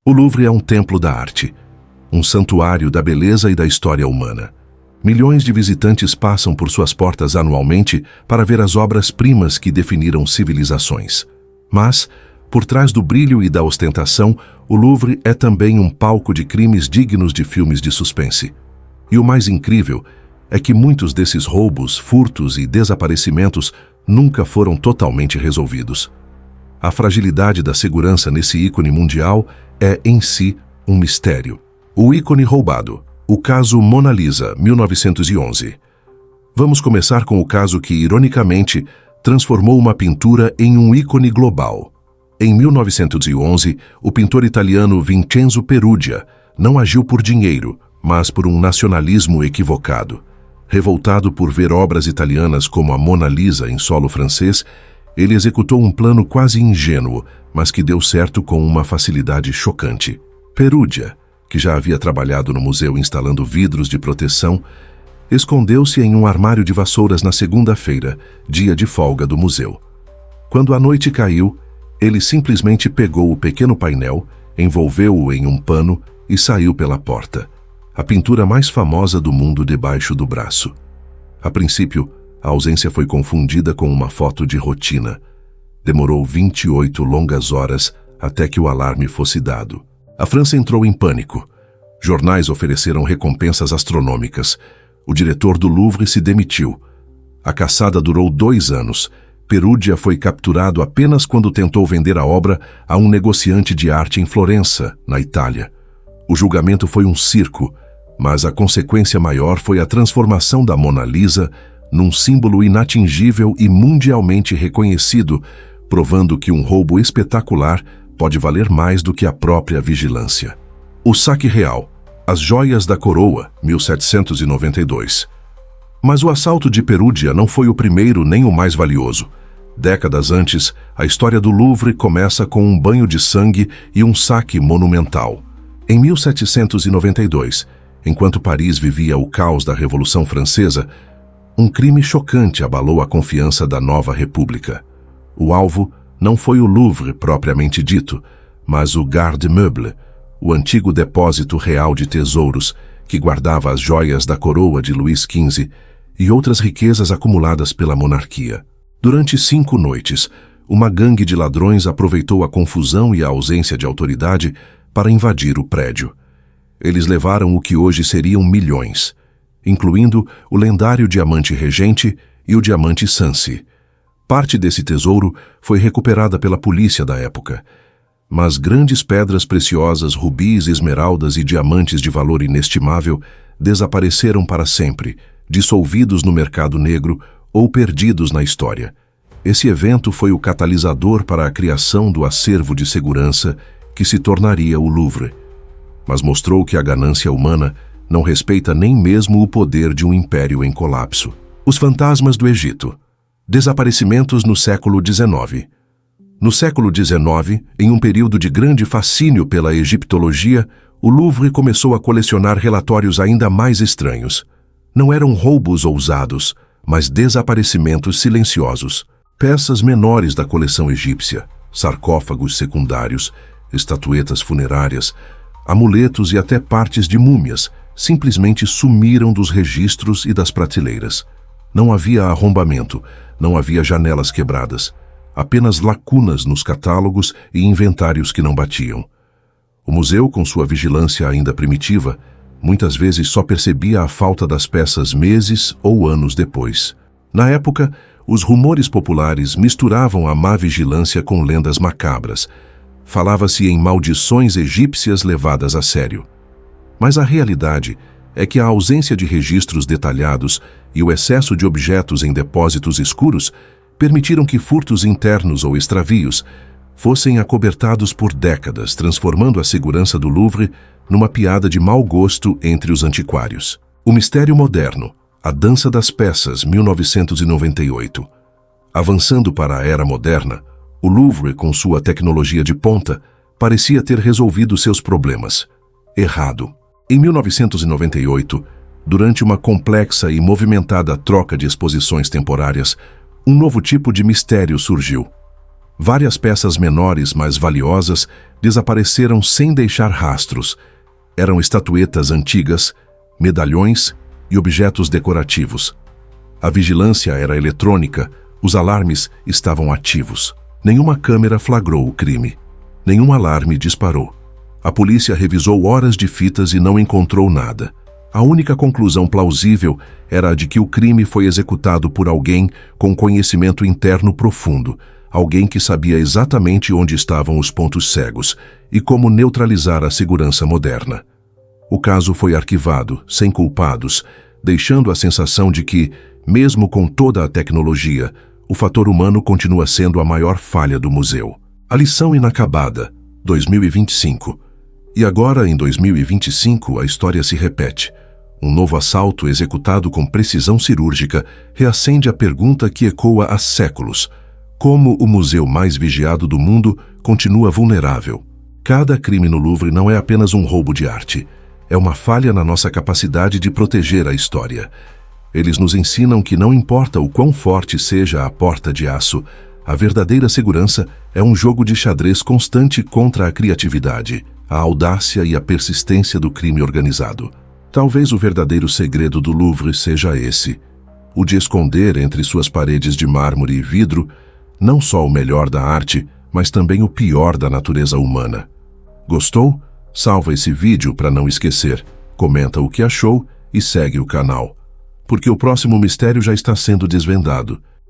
O Louvre é um templo da arte, um santuário da beleza e da história humana. Milhões de visitantes passam por suas portas anualmente para ver as obras-primas que definiram civilizações. Mas, por trás do brilho e da ostentação, o Louvre é também um palco de crimes dignos de filmes de suspense. E o mais incrível é que muitos desses roubos, furtos e desaparecimentos nunca foram totalmente resolvidos. A fragilidade da segurança nesse ícone mundial é, em si, um mistério. O ícone roubado. O caso Mona Lisa, 1911. Vamos começar com o caso que, ironicamente, transformou uma pintura em um ícone global. Em 1911, o pintor italiano Vincenzo Perugia não agiu por dinheiro, mas por um nacionalismo equivocado. Revoltado por ver obras italianas como a Mona Lisa em solo francês, ele executou um plano quase ingênuo, mas que deu certo com uma facilidade chocante. Perugia, que já havia trabalhado no museu instalando vidros de proteção, escondeu-se em um armário de vassouras na segunda-feira, dia de folga do museu. Quando a noite caiu, ele simplesmente pegou o pequeno painel, envolveu-o em um pano e saiu pela porta. A pintura mais famosa do mundo debaixo do braço. A princípio, a ausência foi confundida com uma foto de rotina. Demorou 28 longas horas até que o alarme fosse dado. A França entrou em pânico. Jornais ofereceram recompensas astronômicas. O diretor do Louvre se demitiu. A caçada durou 2 anos. Perugia foi capturado apenas quando tentou vender a obra a um negociante de arte em Florença, na Itália. O julgamento foi um circo, mas a consequência maior foi a transformação da Mona Lisa num símbolo inatingível e mundialmente reconhecido, provando que um roubo espetacular pode valer mais do que a própria vigilância. O saque real. As joias da coroa, 1792. Mas o assalto de Perugia não foi o primeiro nem o mais valioso. Décadas antes, a história do Louvre começa com um banho de sangue e um saque monumental. Em 1792, enquanto Paris vivia o caos da Revolução Francesa, um crime chocante abalou a confiança da nova república. O alvo não foi o Louvre propriamente dito, mas o Garde-Meuble, o antigo depósito real de tesouros que guardava as joias da coroa de Luís XV e outras riquezas acumuladas pela monarquia. Durante 5 noites, uma gangue de ladrões aproveitou a confusão e a ausência de autoridade para invadir o prédio. Eles levaram o que hoje seriam milhões, incluindo o lendário diamante Regente e o diamante Sancy. Parte desse tesouro foi recuperada pela polícia da época, mas grandes pedras preciosas, rubis, esmeraldas e diamantes de valor inestimável desapareceram para sempre, dissolvidos no mercado negro ou perdidos na história. Esse evento foi o catalisador para a criação do acervo de segurança que se tornaria o Louvre, mas mostrou que a ganância humana não respeita nem mesmo o poder de um império em colapso. Os fantasmas do Egito. Desaparecimentos no século XIX. No século XIX, em um período de grande fascínio pela egiptologia, o Louvre começou a colecionar relatórios ainda mais estranhos. Não eram roubos ousados, mas desaparecimentos silenciosos. Peças menores da coleção egípcia, sarcófagos secundários, estatuetas funerárias, amuletos e até partes de múmias simplesmente sumiram dos registros e das prateleiras. Não havia arrombamento, não havia janelas quebradas, apenas lacunas nos catálogos e inventários que não batiam. O museu, com sua vigilância ainda primitiva, muitas vezes só percebia a falta das peças meses ou anos depois. Na época, os rumores populares misturavam a má vigilância com lendas macabras. Falava-se em maldições egípcias levadas a sério. Mas a realidade é que a ausência de registros detalhados e o excesso de objetos em depósitos escuros permitiram que furtos internos ou extravios fossem acobertados por décadas, transformando a segurança do Louvre numa piada de mau gosto entre os antiquários. O mistério moderno, a dança das peças, 1998. Avançando para a era moderna, o Louvre, com sua tecnologia de ponta, parecia ter resolvido seus problemas. Errado. Em 1998, durante uma complexa e movimentada troca de exposições temporárias, um novo tipo de mistério surgiu. Várias peças menores, mais valiosas, desapareceram sem deixar rastros. Eram estatuetas antigas, medalhões e objetos decorativos. A vigilância era eletrônica, os alarmes estavam ativos. Nenhuma câmera flagrou o crime. Nenhum alarme disparou. A polícia revisou horas de fitas e não encontrou nada. A única conclusão plausível era a de que o crime foi executado por alguém com conhecimento interno profundo, alguém que sabia exatamente onde estavam os pontos cegos e como neutralizar a segurança moderna. O caso foi arquivado, sem culpados, deixando a sensação de que, mesmo com toda a tecnologia, o fator humano continua sendo a maior falha do museu. A lição inacabada, 2025. E agora, em 2025, a história se repete. Um novo assalto executado com precisão cirúrgica reacende a pergunta que ecoa há séculos: como o museu mais vigiado do mundo continua vulnerável? Cada crime no Louvre não é apenas um roubo de arte. É uma falha na nossa capacidade de proteger a história. Eles nos ensinam que não importa o quão forte seja a porta de aço, a verdadeira segurança é um jogo de xadrez constante contra a criatividade, a audácia e a persistência do crime organizado. Talvez o verdadeiro segredo do Louvre seja esse: o de esconder entre suas paredes de mármore e vidro não só o melhor da arte, mas também o pior da natureza humana. Gostou? Salva esse vídeo para não esquecer, comenta o que achou e segue o canal, porque o próximo mistério já está sendo desvendado.